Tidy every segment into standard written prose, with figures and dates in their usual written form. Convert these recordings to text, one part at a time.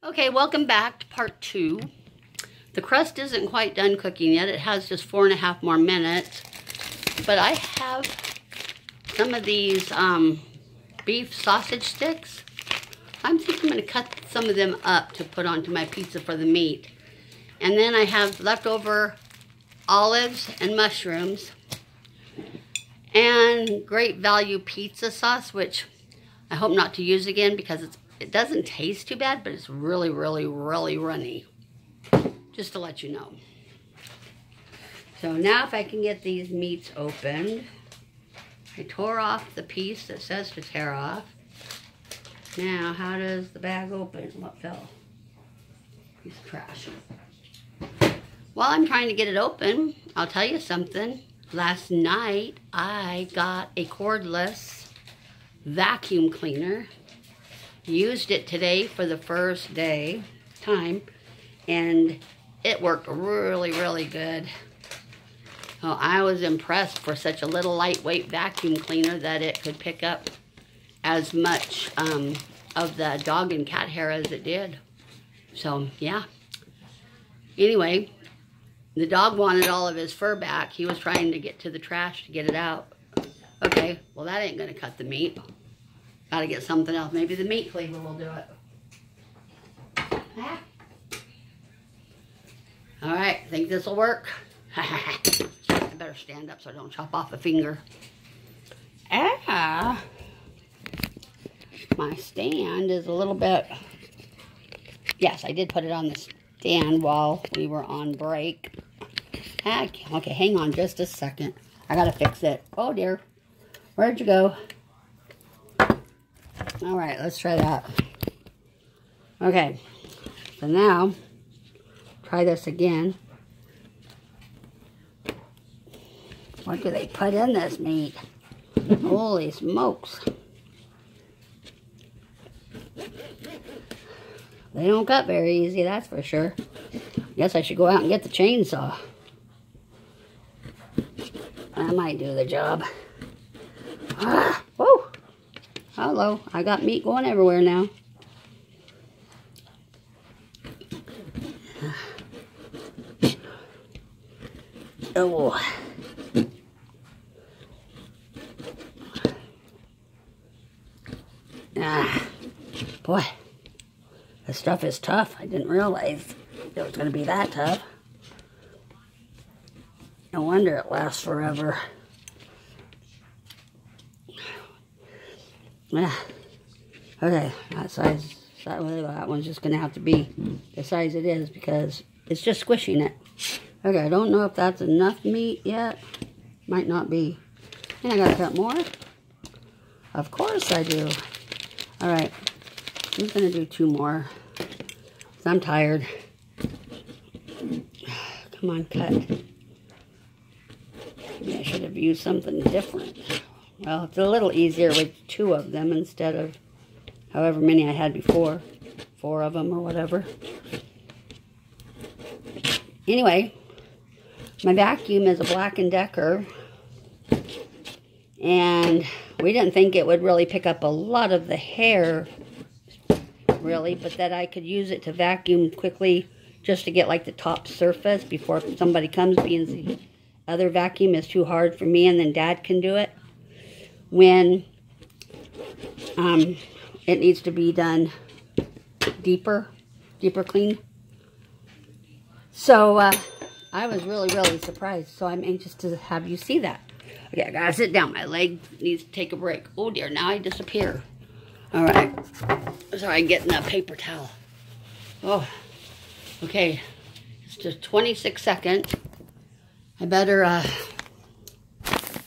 Okay, welcome back to part 2. The crust isn't quite done cooking yet. It has just 4.5 more minutes. But I have some of these beef sausage sticks. I'm thinking I'm going to cut some of them up to put onto my pizza for the meat. And then I have leftover olives and mushrooms. And Great Value pizza sauce, which I hope not to use again because it doesn't taste too bad, but it's really, really, really runny. Just to let you know. So now if I can get these meats opened. I tore off the piece that says to tear off. Now, how does the bag open? What fell? Piece of trash. While I'm trying to get it open, I'll tell you something. Last night, I got a cordless vacuum cleaner. Used it today for the first time, and it worked really, really good. Oh, I was impressed for such a little lightweight vacuum cleaner that it could pick up as much of the dog and cat hair as it did. So, yeah. Anyway, the dog wanted all of his fur back. He was trying to get to the trash to get it out. Okay, well that ain't gonna cut the meat. Gotta get something else. Maybe the meat cleaver will do it. Ah. All right, think this will work? I better stand up so I don't chop off a finger. Ah, my stand is a little bit, yes, I did put it on the stand while we were on break. Okay, hang on just a second. I gotta fix it. Oh dear, where'd you go? All right, let's try that. Okay, so now, try this again. What do they put in this meat? Holy smokes. They don't cut very easy, that's for sure. Guess I should go out and get the chainsaw. That might do the job. Ah, whoa. Hello, I got meat going everywhere now. Oh. Ah, boy, this stuff is tough. I didn't realize it was going to be that tough. No wonder it lasts forever. Yeah. Okay, that one's just going to have to be the size it is because it's just squishing it. Okay, I don't know if that's enough meat yet. Might not be. And I got to cut more? Of course I do. Alright, I'm just going to do 2 more. Because I'm tired. Come on, cut. Maybe I should have used something different. Well, it's a little easier with 2 of them instead of however many I had before. 4 of them or whatever. Anyway, my vacuum is a Black & Decker. And we didn't think it would really pick up a lot of the hair, really, but that I could use it to vacuum quickly just to get like the top surface before somebody comes, being the other vacuum is too hard for me and then Dad can do it when it needs to be done deeper clean. So I was really, really surprised, so I'm anxious to have you see that. Okay, I gotta sit down. My leg needs to take a break. Oh dear, now I disappear. All right. Sorry, I'm getting a paper towel. Oh, okay. It's just 26 seconds. I better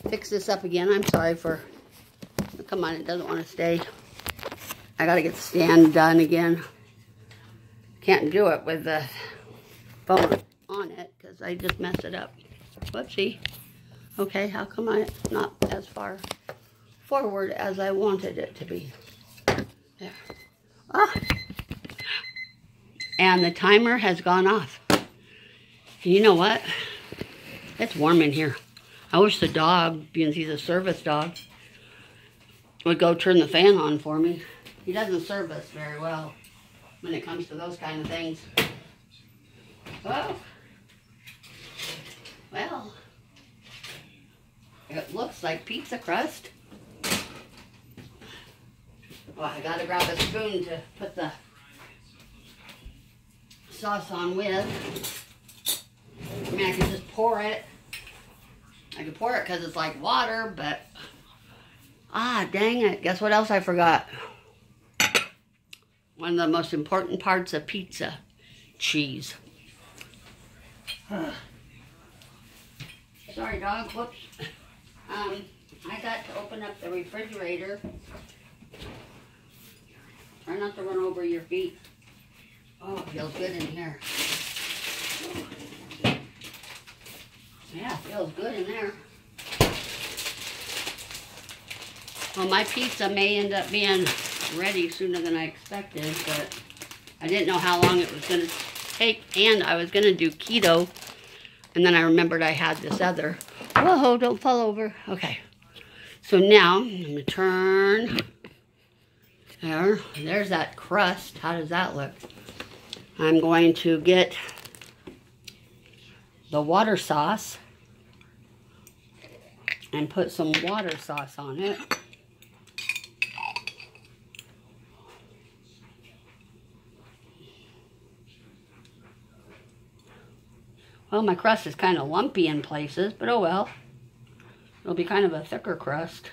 fix this up again. I'm sorry for, come on, it doesn't want to stay. I gotta get the stand done again. Can't do it with the phone on it because I just messed it up. Whoopsie. Okay, how come I'm not as far forward as I wanted it to be? There. Ah! And the timer has gone off. You know what? It's warm in here. I wish the dog, being he's a service dog, would go turn the fan on for me. He doesn't service very well. when it comes to those kind of things. Oh, well, it looks like pizza crust. Well, I gotta grab a spoon to put the sauce on with. I mean, I can just pour it. I can pour it because it's like water, but dang it. Guess what else I forgot? One of the most important parts of pizza, cheese. Sorry, dog. Whoops. I got to open up the refrigerator. Try not to run over your feet. Oh, it feels good in here. Yeah, it feels good in there. Well, my pizza may end up being ready sooner than I expected, but I didn't know how long it was going to take, and I was going to do keto, and then I remembered I had this other. Whoa, don't fall over. Okay. So now, I'm going to turn. There's that crust. How does that look? I'm going to get the water sauce and put some water sauce on it. Well, my crust is kind of lumpy in places, but oh well. It'll be kind of a thicker crust.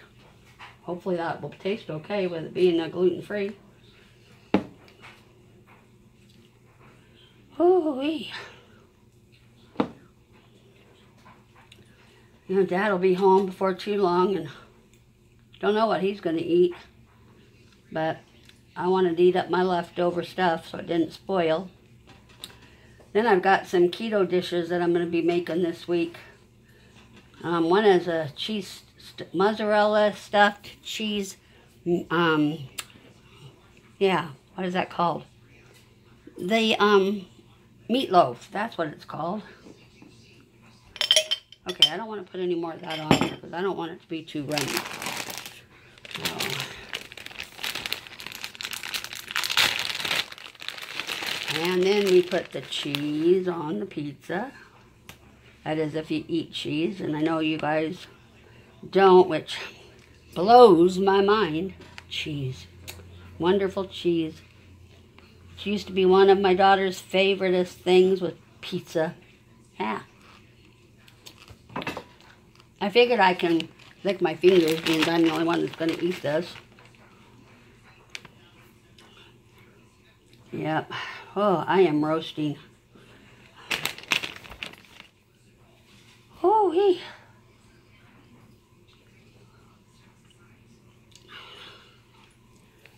Hopefully that will taste okay with it being gluten-free. Ooh-wee. You know, Dad will be home before too long, and don't know what he's going to eat. But I wanted to eat up my leftover stuff so it didn't spoil. Then I've got some keto dishes that I'm going to be making this week. One is a cheese mozzarella stuffed cheese. Yeah, what is that called? The meatloaf. That's what it's called. Okay, I don't want to put any more of that on here because I don't want it to be too runny. And then we put the cheese on the pizza. That is if you eat cheese, and I know you guys don't, which blows my mind. Cheese. Wonderful cheese. It used to be one of my daughter's favoriteest things with pizza. Yeah. I figured I can lick my fingers being I'm the only one that's going to eat this. Yep. Oh, I am roasting. Oh,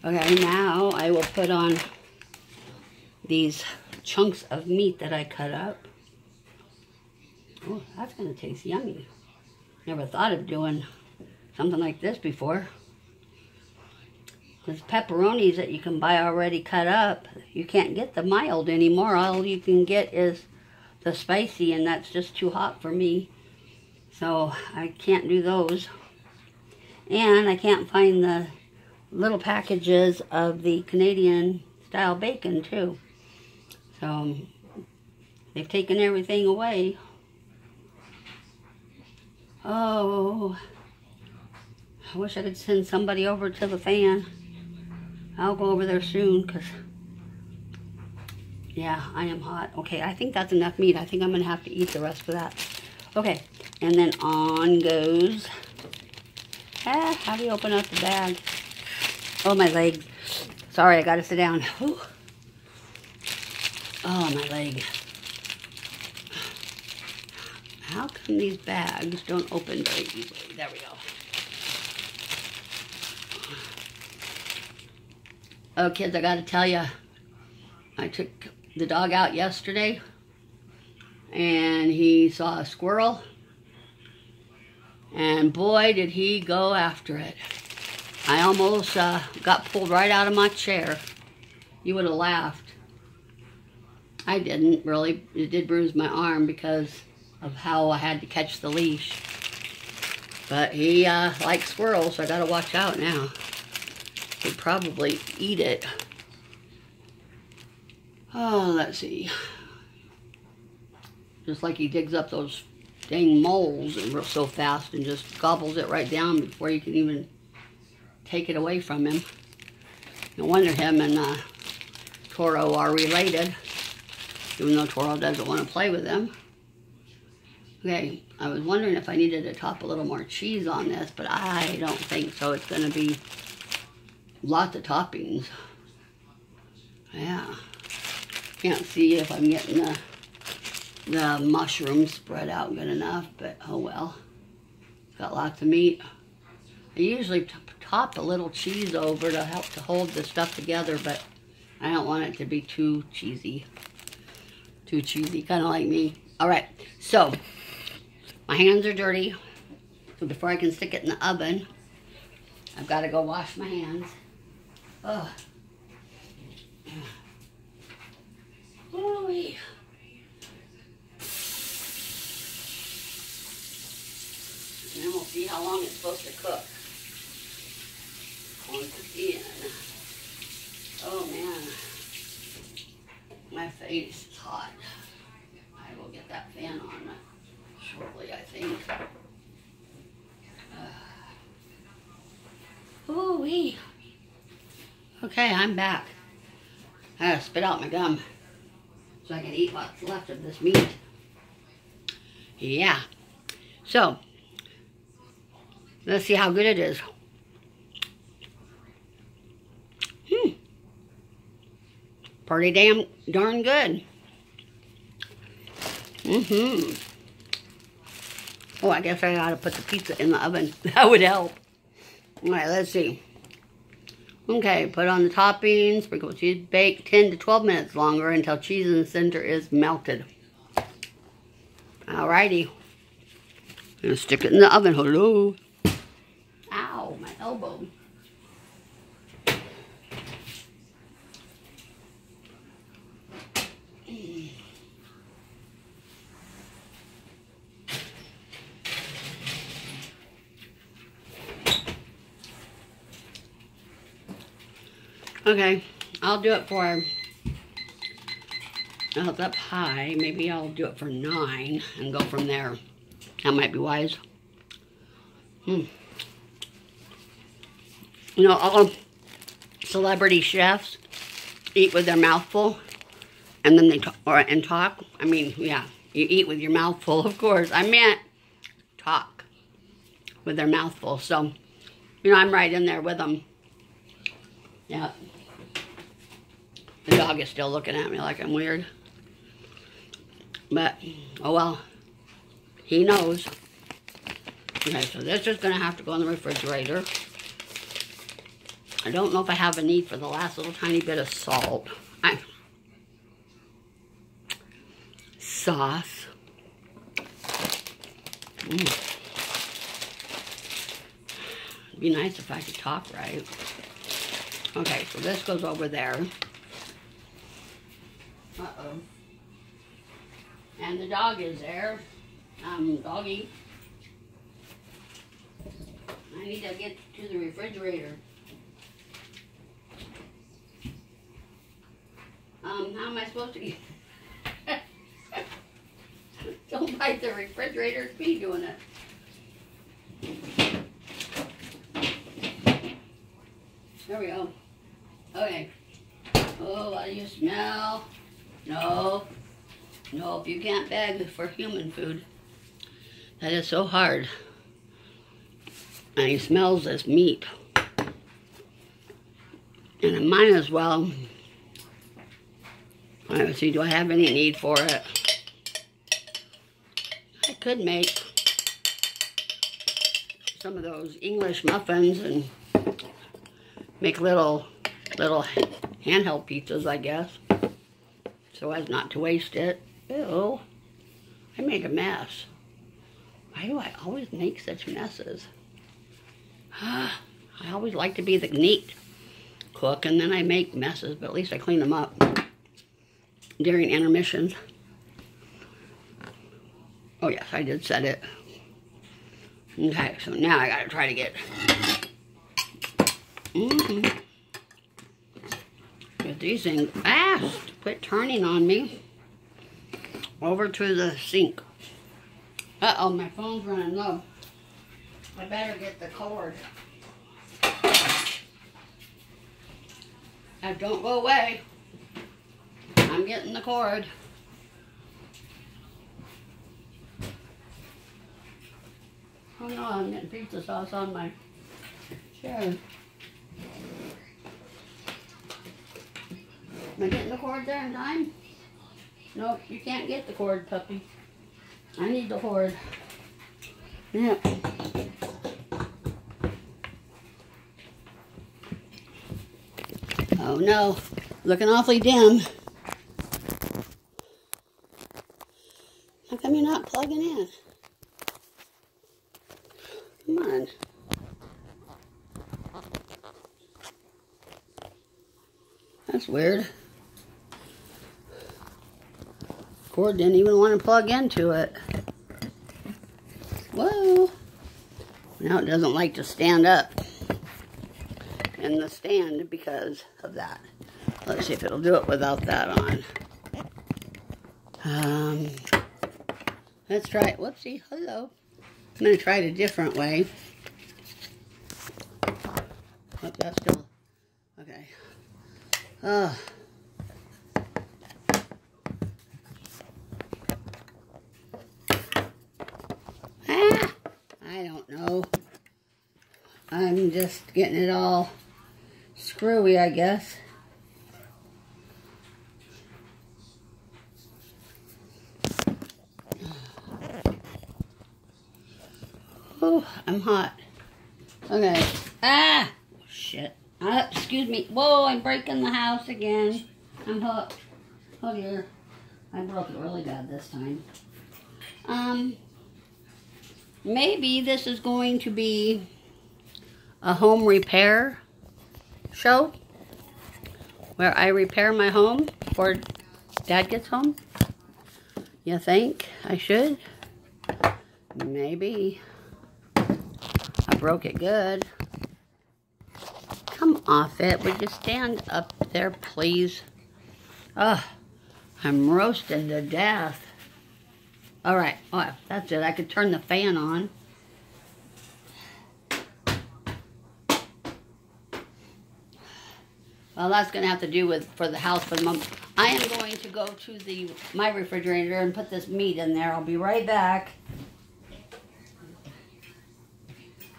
okay, now I will put on these chunks of meat that I cut up. Oh, that's going to taste yummy. Never thought of doing something like this before. There's pepperonis that you can buy already cut up. You can't get the mild anymore. All you can get is the spicy, and that's just too hot for me. So I can't do those. And I can't find the little packages of the Canadian style bacon too. So they've taken everything away. Oh, I wish I could send somebody over to the fan. I'll go over there soon because, yeah, I am hot. Okay, I think that's enough meat. I think I'm going to have to eat the rest of that. Okay, and then on goes. How do you open up the bag? Oh, my leg. Sorry, I got to sit down. Whew. Oh, my leg. How come these bags don't open very easily? There we go. Oh, kids, I got to tell you, I took the dog out yesterday, and he saw a squirrel, and boy, did he go after it. I almost got pulled right out of my chair. You would have laughed. I didn't, really. It did bruise my arm because of how I had to catch the leash. But he likes squirrels, so I got to watch out now. He'd probably eat it. Oh, let's see. Just like he digs up those dang moles and so fast and just gobbles it right down before you can even take it away from him. No wonder him and Toro are related, even though Toro doesn't want to play with him. Okay, I was wondering if I needed to top a little more cheese on this, but I don't think so. It's going to be lots of toppings. Yeah. Can't see if I'm getting the mushrooms spread out good enough, but oh well. It's got lots of meat. I usually top a little cheese over to help to hold the stuff together, but I don't want it to be too cheesy. Too cheesy, kind of like me. All right, so my hands are dirty. So before I can stick it in the oven, I've got to go wash my hands. Ugh. Ooh-wee. And then we'll see how long it's supposed to cook. Once it's in. Oh man, my face is hot. I will get that fan on shortly, I think. Ooh-wee. Okay, I'm back. I gotta spit out my gum so I can eat what's left of this meat. Yeah. So, let's see how good it is. Pretty darn good. Oh, I guess I gotta put the pizza in the oven. That would help. All right, let's see. Okay, put on the toppings, sprinkle with cheese, bake 10 to 12 minutes longer until cheese in the center is melted. Alrighty. Gonna stick it in the oven. Hello. Ow, my elbow. Okay, I'll do it for, well, it's up high. Maybe I'll do it for 9 and go from there. That might be wise. You know, all celebrity chefs eat with their mouth full, and then they talk. I mean, yeah, you eat with your mouth full, of course. I meant talk with their mouth full. So, you know, I'm right in there with them. Yeah. The dog is still looking at me like I'm weird. But, oh well. He knows. Okay, so this is going to have to go in the refrigerator. I don't know if I have a need for the last little tiny bit of salt. Sauce. It'd be nice if I could talk right. Okay, so this goes over there. Uh-oh. And the dog is there. Doggy. I need to get to the refrigerator. How am I supposed to get... Don't bite the refrigerator, it's me doing it. There we go. Okay. Oh, what do you smell? No. Nope, you can't beg for human food. That is so hard. And he smells this meat. And I might as well... Let's see, do I have any need for it? I could make some of those English muffins and make little handheld pizzas, I guess, so as not to waste it. Ew, I made a mess. Why do I always make such messes? I always like to be the neat cook, and then I make messes, but at least I clean them up during intermissions. Oh yes, I did set it. Okay, so now I gotta try to get these things fast. Quit turning on me. Over to the sink. Uh-oh, my phone's running low. I better get the cord. Now don't go away. I'm getting the cord. Oh no, I'm getting pizza sauce on my chair. Am I getting the cord there in time? Nope, you can't get the cord, puppy. I need the cord. Yep. Oh no, looking awfully dim. How come you're not plugging in? Come on. That's weird. Cord didn't even want to plug into it. Whoa. Now it doesn't like to stand up in the stand because of that. Let's see if it'll do it without that on. Let's try it. Whoopsie. Hello. I'm going to try it a different way. Oh, that's still... Okay. Ah, I don't know. I'm just getting it all screwy, I guess. Oh, I'm hot. Okay. Ah! Shit. Excuse me. Whoa, I'm breaking the house again. I'm hooked. Oh dear. I broke it really bad this time. Maybe this is going to be a home repair show where I repair my home before Dad gets home. You think I should? Maybe. I broke it good. Come off it. Would you stand up there, please? Ugh. I'm roasted to death. All right. Oh, that's it. I could turn the fan on. Well, that's going to have to do with for the house for the moment. I am going to go to my refrigerator and put this meat in there. I'll be right back.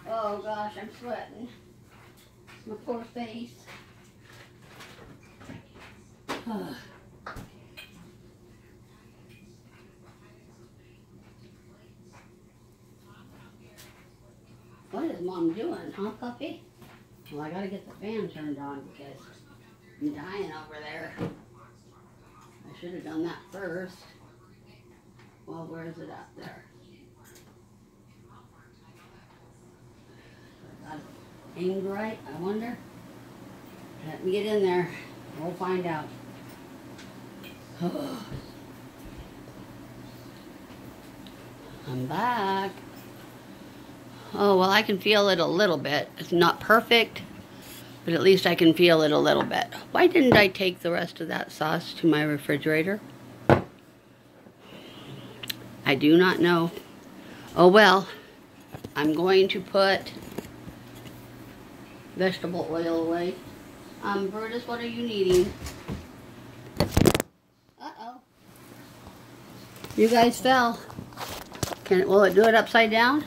Oh, gosh, I'm sweating. My poor face. What is Mom doing, huh, puppy? Well, I gotta get the fan turned on because I'm dying over there. I should have done that first. Well, where is it at there? I got it aimed right, I wonder. Let me get in there. We'll find out. I'm back. Oh, well, I can feel it a little bit. It's not perfect, but at least I can feel it a little bit. Why didn't I take the rest of that sauce to my refrigerator? I do not know. Oh, well, I'm going to put vegetable oil away. Brutus, what are you needing? Uh-oh. You guys fell. Will it do it upside down?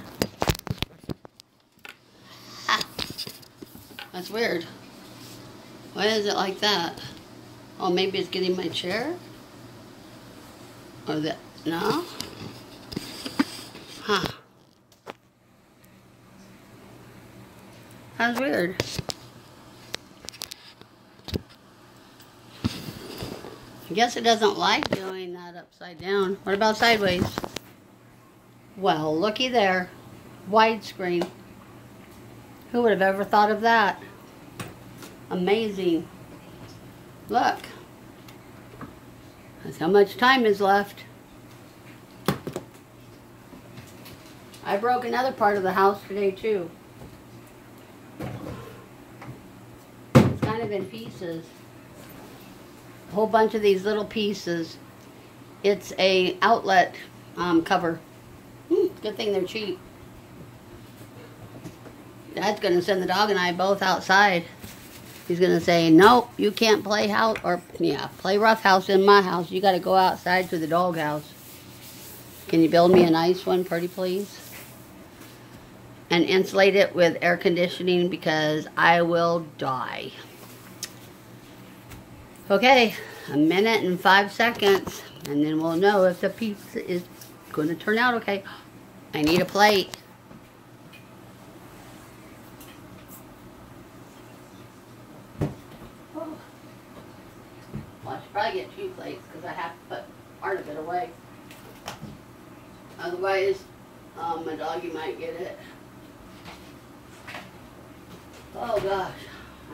That's weird. Why is it like that? Oh, maybe it's getting my chair? Or that, no? Huh. That's weird. I guess it doesn't like doing that upside down. What about sideways? Well, looky there. Widescreen. Who would have ever thought of that? Amazing. Look. That's how much time is left. I broke another part of the house today too. It's kind of in pieces. a whole bunch of these little pieces. It's a outlet cover. Good thing they're cheap. Dad's gonna send the dog and I both outside. He's gonna say, nope, you can't play house, or play rough house in my house. You gotta go outside to the dog house. Can you build me a nice one, pretty please? And insulate it with air conditioning because I will die. Okay, 1 minute and 5 seconds, and then we'll know if the pizza is gonna turn out okay. I need a plate. Well, I should probably get 2 plates because I have to put part of it away. Otherwise, my doggy might get it. Oh gosh,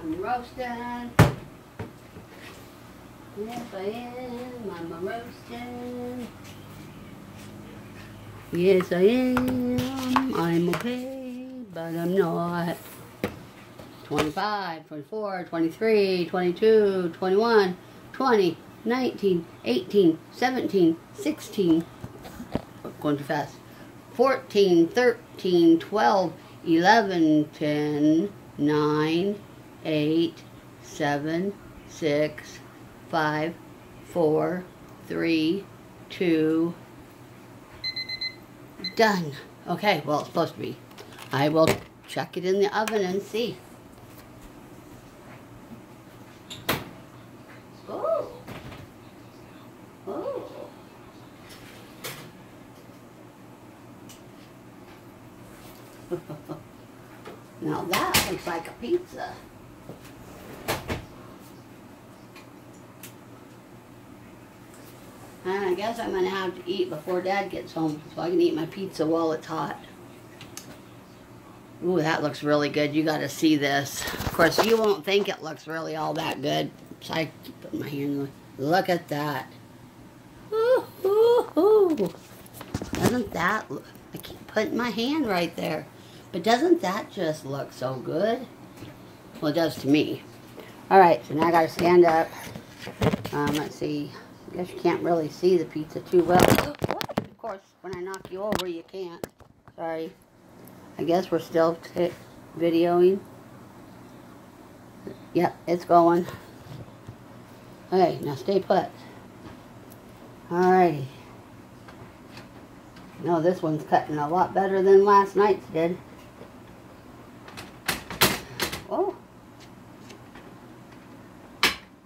I'm roasting. Yes, I am. I'm a roasting. Yes, I am. I'm okay, but I'm not. 25, 24, 23, 22, 21, 20, 19, 18, 17, 16. Going too fast. 14, 13, 12, 11, 10, 9, 8, 7, 6, 5, 4, 3, 2. Done. Okay, well, it's supposed to be. I will chuck it in the oven and see. Oh. Oh. Now that looks like a pizza. And I guess I'm going to have to eat before Dad gets home so I can eat my pizza while it's hot. Ooh, that looks really good. You got to see this. Of course, you won't think it looks really all that good. So I keep putting my hand in the... Look at that. Ooh, ooh, ooh. Doesn't that look... I keep putting my hand right there. But doesn't that just look so good? Well, it does to me. Alright, so now I got to stand up. Let's see. I guess you can't really see the pizza too well. Of course, when I knock you over, you can't. Sorry. I guess we're still videoing. Yep, it's going. Okay, now stay put. Alrighty. No, this one's cutting a lot better than last night's did. Oh.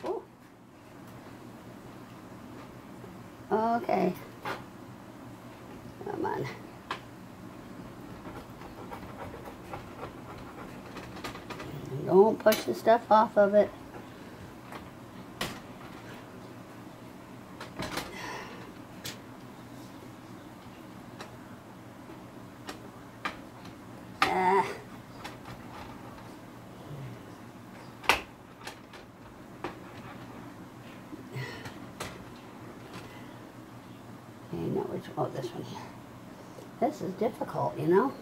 Oh. Okay. Come on. Don't push the stuff off of it. Oh, this one here. This is difficult, you know?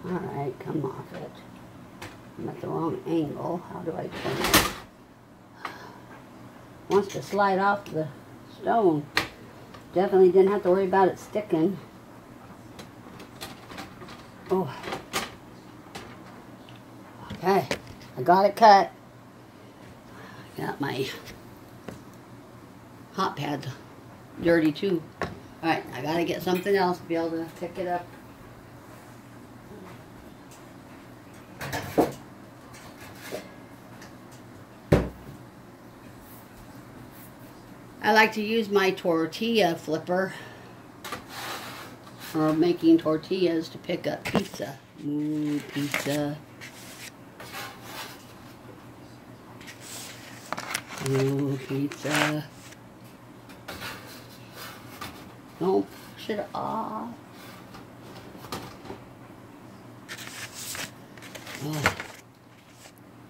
Alright, come off it. I'm at the wrong angle. How do I turn it? Wants to slide off the stone. Definitely didn't have to worry about it sticking. Oh. Okay, I got it cut. Got my hot pads dirty too. Alright, I gotta get something else to be able to pick it up. I like to use my tortilla flipper for making tortillas to pick up pizza. Ooh, pizza. Ooh, pizza. Don't push it off. Oh,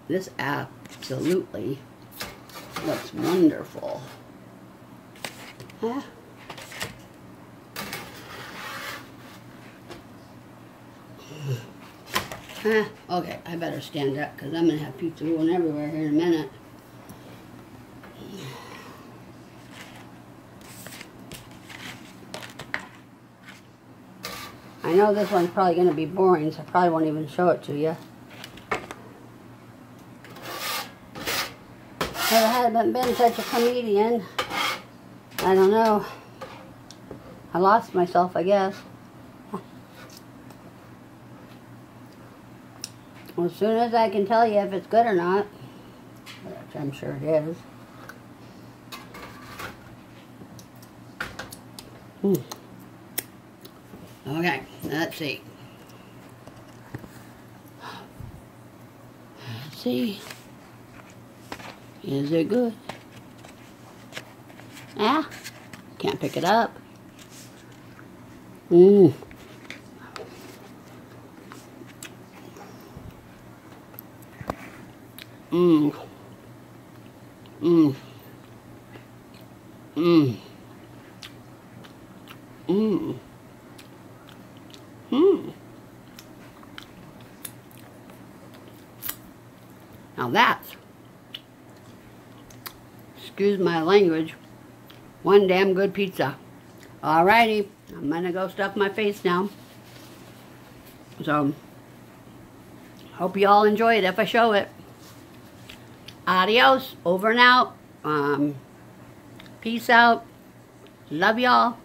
this absolutely looks wonderful. Huh? Okay, I better stand up because I'm going to have pizza going everywhere here in a minute. I know this one's probably going to be boring, so I probably won't even show it to you. If I hadn't been such a comedian, I don't know. I lost myself, I guess. Well, as soon as I can tell you if it's good or not, which I'm sure it is. Okay, let's see. Let's see. Is it good? Ah, can't pick it up. Mmm. Mmm. Mmm. Mmm. Mmm. Mmm. Now that's, excuse my language, one damn good pizza. Alrighty, I'm gonna go stuff my face now. So, hope you all enjoy it if I show it. Adios, over and out. Peace out. Love y'all.